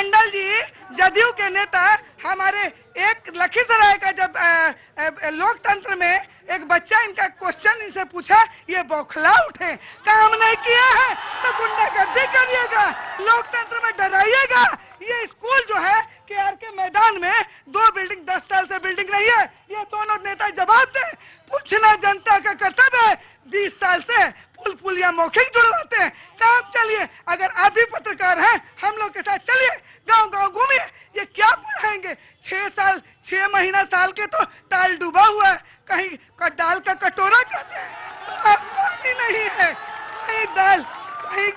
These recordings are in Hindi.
मंडल जी जदयू के नेता हमारे एक लखीसराय का जब लोकतंत्र में एक बच्चा इनका क्वेश्चन इनसे पूछा, ये बौखला उठे, काम नहीं किया है तो गुंडागर्दी करिएगा, लोकतंत्र में डराइएगा। ये स्कूल जो है KR के मैदान में 2 बिल्डिंग 10 साल से बिल्डिंग नहीं है, ये दोनों नेता जवाब दें। पूछना जनता का कर्तव्य है। 20 साल से पुल या मौखिक जुड़वाते हैं, काम चलिए। अगर आप भी पत्रकार हैं, हम लोग के साथ चलिए, गांव गांव घूमिए। ये क्या पढ़ाएंगे? 6 महीना साल के तो ताल डूबा हुआ है, कहीं दाल का कटोरा कहते हैं तो अब पानी नहीं है, कहीं दाल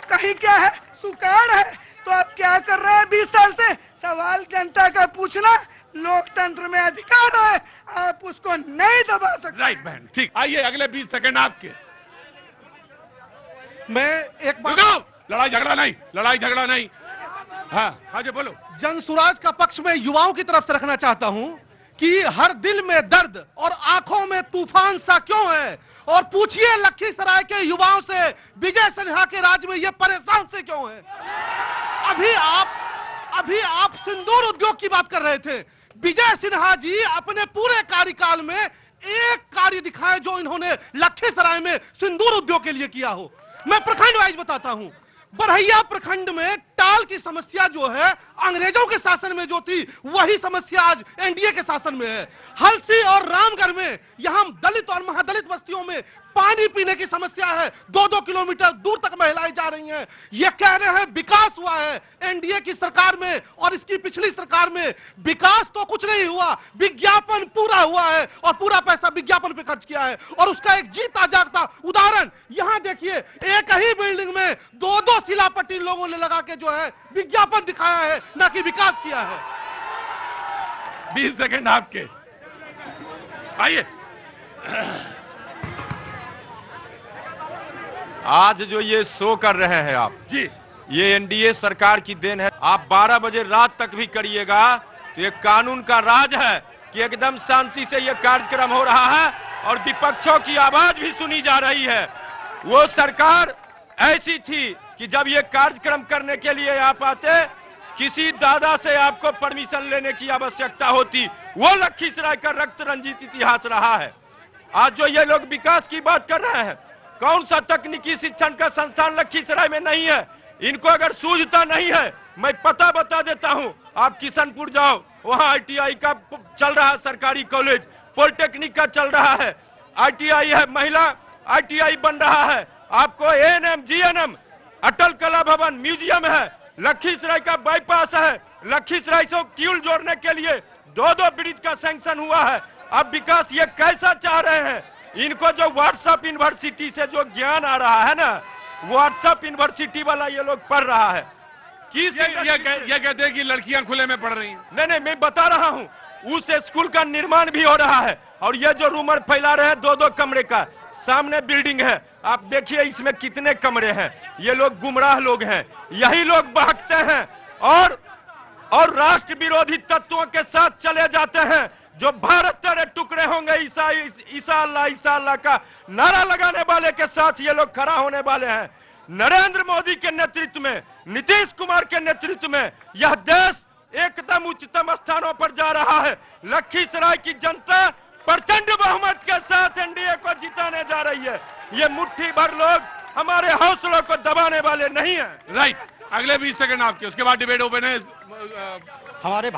कहीं क्या है, सुकाड़ है। तो आप क्या कर रहे हैं 20 साल से? सवाल जनता का पूछना लोकतंत्र में अधिकार है, आप उसको नहीं दबा सकते। राइट बहन, ठीक। आइए अगले 20 सेकंड आपके। मैं एक बार लड़ाई झगड़ा नहीं। हाँ जी बोलो। जनसुराज का पक्ष में युवाओं की तरफ से रखना चाहता हूं कि हर दिल में दर्द और आंखों में तूफान सा क्यों है, और पूछिए लखीसराय के युवाओं से विजय सिन्हा के राज में ये परेशान से क्यों है। अभी आप सिंदूर उद्योग की बात कर रहे थे। विजय सिन्हा जी अपने पूरे कार्यकाल में एक कार्य दिखाए जो इन्होंने लखीसराय में सिंदूर उद्योग के लिए किया हो। मैं प्रखंड वाइज बताता हूं। बरहैया प्रखंड में टाल की समस्या जो है अंग्रेजों के शासन में जो थी, वही समस्या आज एनडीए के शासन में है। हलसी और रामगढ़ में यहां दलित और महादलित बस्तियों में पानी पीने की समस्या है। 2-2 किलोमीटर दूर तक महिलाएं जा रही हैं। ये कह रहे हैं विकास हुआ है एनडीए की सरकार में और इसकी पिछली सरकार में। विकास तो कुछ नहीं हुआ, विज्ञापन पूरा हुआ है और पूरा पैसा विज्ञापन पे खर्च किया है। और उसका एक जीता जागता उदाहरण यहां देखिए, एक ही बिल्डिंग में 2-2 शिलापट्टी लोगों ने लगा के जो है विज्ञापन दिखाया है, ना कि विकास किया है। 20 सेकंड आपके। आइए। आज जो ये शो कर रहे हैं आप जी, ये एनडीए सरकार की देन है। आप 12 बजे रात तक भी करिएगा तो ये कानून का राज है कि एकदम शांति से ये कार्यक्रम हो रहा है और विपक्षों की आवाज भी सुनी जा रही है। वो सरकार ऐसी थी कि जब ये कार्यक्रम करने के लिए आप आते, किसी दादा से आपको परमिशन लेने की आवश्यकता होती। वो लखीसराय का रक्त रंजित इतिहास रहा है। आज जो ये लोग विकास की बात कर रहे हैं, कौन सा तकनीकी शिक्षण का संस्थान लखीसराय में नहीं है? इनको अगर सूझता नहीं है, मैं पता बता देता हूं। आप किशनपुर जाओ, वहां ITI का चल रहा है, सरकारी कॉलेज, पॉलिटेक्निक का चल रहा है, ITI है, महिला ITI बन रहा है। आपको ANM GNM अटल कला भवन म्यूजियम है, लखीसराय का बाईपास है, लखीसराय से किउल जोड़ने के लिए 2-2 ब्रिज का सैंक्शन हुआ है। अब विकास ये कैसा चाह रहे हैं? इनको जो व्हाट्सएप यूनिवर्सिटी से जो ज्ञान आ रहा है ना, व्हाट्सएप यूनिवर्सिटी वाला ये लोग पढ़ रहा है। ये कहते हैं कि लड़कियां खुले में पढ़ रही हैं। नहीं, मैं बता रहा हूं, उस स्कूल का निर्माण भी हो रहा है। और ये जो रूमर फैला रहे हैं 2-2 कमरे का, सामने बिल्डिंग है, आप देखिए इसमें कितने कमरे हैं। ये लोग गुमराह लोग हैं, यही लोग बहकते हैं और राष्ट्र विरोधी तत्वों के साथ चले जाते हैं। जो भारत तेरे टुकड़े होंगे ईसा अल्लाह का नारा लगाने वाले के साथ ये लोग खड़ा होने वाले हैं। नरेंद्र मोदी के नेतृत्व में, नीतीश कुमार के नेतृत्व में यह देश एकदम उच्चतम स्थानों पर जा रहा है। लखीसराय की जनता प्रचंड बहुमत के साथ एनडीए को जिताने जा रही है। ये मुट्ठी भर लोग हमारे हौसलों को दबाने वाले नहीं है। राइट, अगले 20 सेकंड आपके, उसके बाद डिबेट ओपन है। हमारे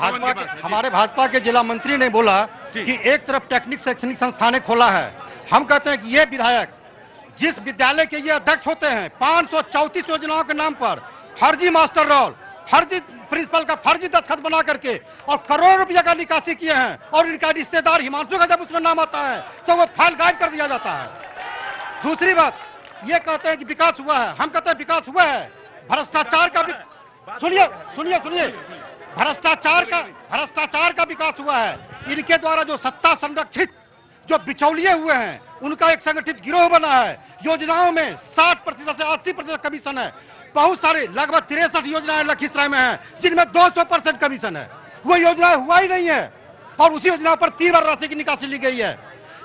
भाजपा के जिला मंत्री ने बोला कि एक तरफ टेक्निक शैक्षणिक संस्थानें खोला है। हम कहते हैं कि ये विधायक जिस विद्यालय के ये अध्यक्ष होते हैं, 534 योजनाओं के नाम पर फर्जी मास्टर रोल, फर्जी प्रिंसिपल का फर्जी दस्तखत बना करके और करोड़ों रुपया का निकासी किए हैं। और इनका रिश्तेदार हिमांशु का जब उसमें नाम आता है तो वो फाइल गायब कर दिया जाता है। दूसरी बात, ये कहते हैं कि विकास हुआ है। हम कहते हैं विकास हुआ है, भ्रष्टाचार का सुनिए भ्रष्टाचार का विकास हुआ है। इनके द्वारा जो सत्ता संरक्षित जो बिचौलिए हुए हैं, उनका एक संगठित गिरोह बना है। योजनाओं में 60% से 80% कमीशन है। बहुत सारे लगभग 63 योजनाएं लखीसराय में हैं, जिनमें 200% कमीशन है। वो योजना हुआ ही नहीं है और उसी योजना पर 3 बार राशि की निकासी ली गई है।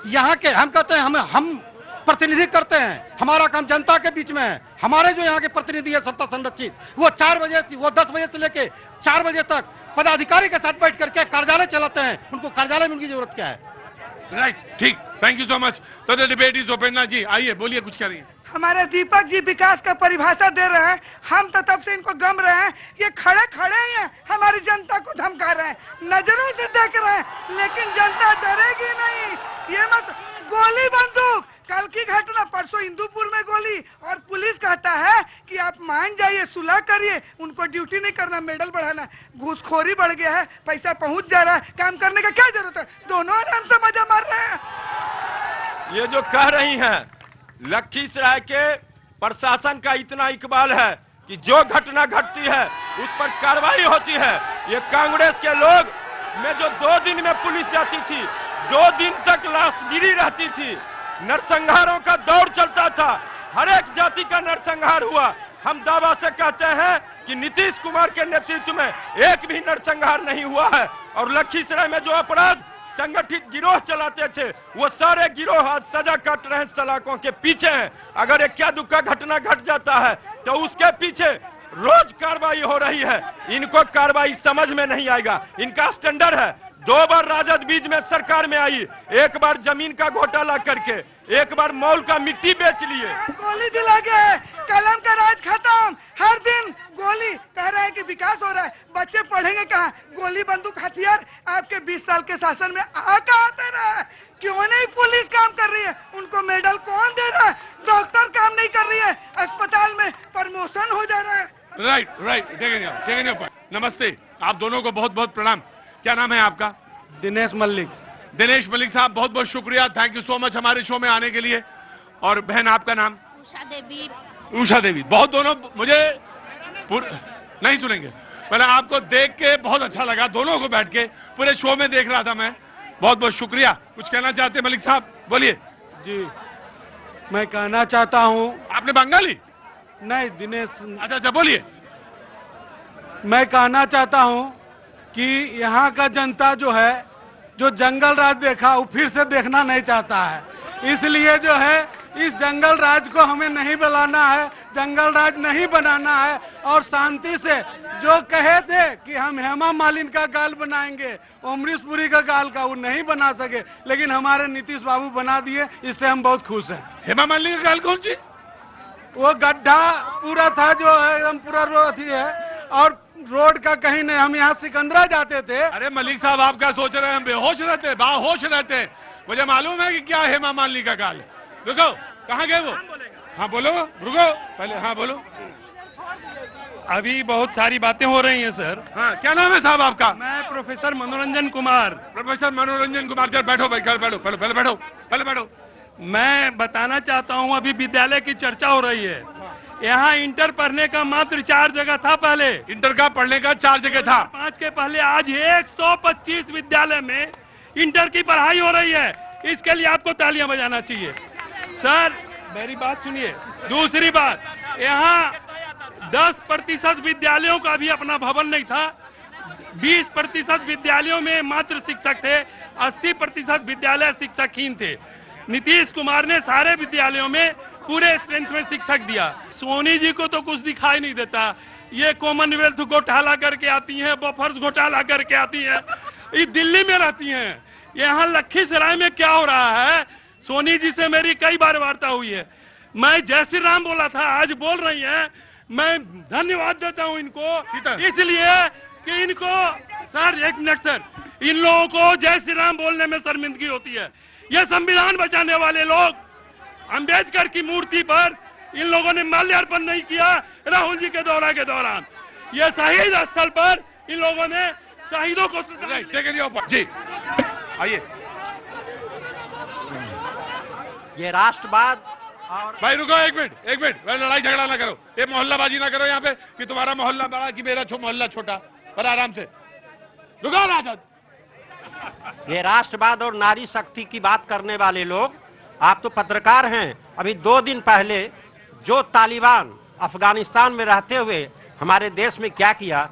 यहाँ के हम कहते हैं हम प्रतिनिधि करते हैं। हमारा काम जनता के बीच में है। हमारे जो यहाँ के प्रतिनिधि है सत्ता संरक्षित, वो 10 बजे से लेके 4 बजे तक पदाधिकारी के साथ बैठ करके कार्यालय चलाते हैं। उनको कार्यालय में उनकी जरूरत क्या है? राइट, ठीक, थैंक यू सो मच। तो द डिबेट इज ओपन। जी आइए, बोलिए, कुछ कह रही है। हमारे दीपक जी विकास का परिभाषा दे रहे हैं, हम तो तब से इनको गम रहे हैं। ये खड़े खड़े ही हैं, हमारी जनता को धमका रहे हैं, नजरों से देख रहे हैं, लेकिन जनता डरेगी नहीं। ये मत गोली बंदूक, कल की घटना, परसों इंदुपुर में गोली, और पुलिस कहता है कि आप मान जाइए, सुलह करिए, उनको ड्यूटी नहीं करना, मेडल बढ़ाना। घूसखोरी बढ़ गया है, पैसा पहुंच जा रहा है, काम करने का क्या जरूरत है? दोनों आराम से मजा मार रहे हैं। ये जो कह रही हैं, लखीसराय के प्रशासन का इतना इकबाल है कि जो घटना घटती है उस पर कार्रवाई होती है। ये कांग्रेस के लोग में जो 2 दिन में पुलिस जाती थी, 2 दिन तक लाश गिरी रहती थी, नरसंहारों का दौर चलता था, हर एक जाति का नरसंहार हुआ। हम दावा से कहते हैं कि नीतीश कुमार के नेतृत्व में एक भी नरसंहार नहीं हुआ है। और लखीसराय में जो अपराध संगठित गिरोह चलाते थे, वो सारे गिरोह आज सजा काट रहे हैं, सलाखों के पीछे हैं। अगर एक क्या दुख का घटना घट जाता है तो उसके पीछे रोज कार्रवाई हो रही है। इनको कार्रवाई समझ में नहीं आएगा। इनका स्टैंडर्ड है, 2 बार राजद बीच में सरकार में आई, एक बार जमीन का घोटाला करके, एक बार मॉल का मिट्टी बेच लिए। गोली दिला गया, कलम का राज खत्म, हर दिन गोली। कह रहे हैं कि विकास हो रहा है, बच्चे पढ़ेंगे कहाँ? गोली बंदूक हथियार आपके 20 साल के शासन में कहाँ से रहा है? क्यों नहीं पुलिस काम कर रही है? उनको मेडल कौन दे रहा है? डॉक्टर काम नहीं कर रही है, अस्पताल में प्रमोशन हो जा रहा है। राइट, देखेंगे। नमस्ते, आप दोनों को बहुत बहुत प्रणाम। क्या नाम है आपका? दिनेश मल्लिक। दिनेश मलिक साहब, बहुत बहुत शुक्रिया, थैंक यू सो मच हमारे शो में आने के लिए। और बहन, आपका नाम? उषा देवी। उषा देवी। बहुत दोनों मुझे नहीं सुनेंगे। पहले आपको देख के बहुत अच्छा लगा, दोनों को बैठ के पूरे शो में देख रहा था मैं। बहुत बहुत शुक्रिया। कुछ कहना चाहते हैं मलिक साहब? बोलिए। जी, मैं कहना चाहता हूं। आपने बंगाली? नहीं, दिनेश। अच्छा, बोलिए। मैं कहना चाहता हूं कि यहाँ का जनता जो है, जो जंगल राज देखा, वो फिर से देखना नहीं चाहता है। इसलिए जो है, इस जंगल राज को हमें नहीं बुलाना है, जंगल राज नहीं बनाना है। और शांति से जो कहे थे कि हम हेमा मालिनी का गाल बनाएंगे, अमरीश पुरी का गाल का, वो नहीं बना सके, लेकिन हमारे नीतीश बाबू बना दिए, इससे हम बहुत खुश हैं। हेमा मालिनी का गाल कौन सी? वो गड्ढा पूरा था जो है, एकदम पूरा रोड है, और रोड का कहीं नहीं। हम यहाँ सिकंदरा जाते थे। अरे मलिक साहब, आप क्या सोच रहे हैं? हम बेहोश रहते, बाहोश रहते। मुझे मालूम है कि क्या हेमा मालिनी का गाल। रुको, कहाँ गए वो? हाँ बोलो, रुको पहले। हाँ बोलो। अभी बहुत सारी बातें हो रही हैं सर। हाँ, क्या नाम है साहब आपका? मैं प्रोफेसर मनोरंजन कुमार। प्रोफेसर मनोरंजन कुमार। जब बैठो पहले बैठो। मैं बताना चाहता हूं, अभी विद्यालय की चर्चा हो रही है। यहाँ इंटर पढ़ने का मात्र 4 जगह था पहले। इंटर का पढ़ने का 4 जगह था। 5 के पहले आज 125 विद्यालय में इंटर की पढ़ाई हो रही है। इसके लिए आपको तालियां बजाना चाहिए। सर, मेरी बात सुनिए। दूसरी बात, यहाँ 10% विद्यालयों का भी अपना भवन नहीं था। 20% विद्यालयों में मात्र शिक्षक थे, 80% विद्यालय शिक्षकहीन थे। नीतीश कुमार ने सारे विद्यालयों में पूरे स्ट्रेंथ में शिक्षक दिया। सोनी जी को तो कुछ दिखाई नहीं देता। ये कॉमनवेल्थ घोटाला करके आती हैं, बफर्स घोटाला करके आती हैं, ये दिल्ली में रहती हैं। यहाँ लखीसराय में क्या हो रहा है? सोनी जी से मेरी कई बार वार्ता हुई है। मैं जय श्री राम बोला था, आज बोल रही हैं। मैं धन्यवाद देता हूं इनको, इसलिए कि इनको, सर एक मिनट सर, इन लोगों को जय श्री राम बोलने में शर्मिंदगी होती है। ये संविधान बचाने वाले लोग अंबेडकर की मूर्ति पर इन लोगों ने माल्यार्पण नहीं किया राहुल जी के दौरा के दौरान। ये शहीद स्थल पर इन लोगों ने शहीदों को जी आइए। ये राष्ट्रवाद और भाई रुको, एक मिनट, भाई लड़ाई झगड़ा ना करो, ये मोहल्लाबाजी ना करो यहाँ पे कि तुम्हारा मोहल्ला बड़ा कि मेरा मोहल्ला छोटा। पर आराम से रुको राजद। ये राष्ट्रवाद और नारी शक्ति की बात करने वाले लोग, आप तो पत्रकार हैं। अभी 2 दिन पहले जो तालिबान अफगानिस्तान में रहते हुए हमारे देश में क्या किया,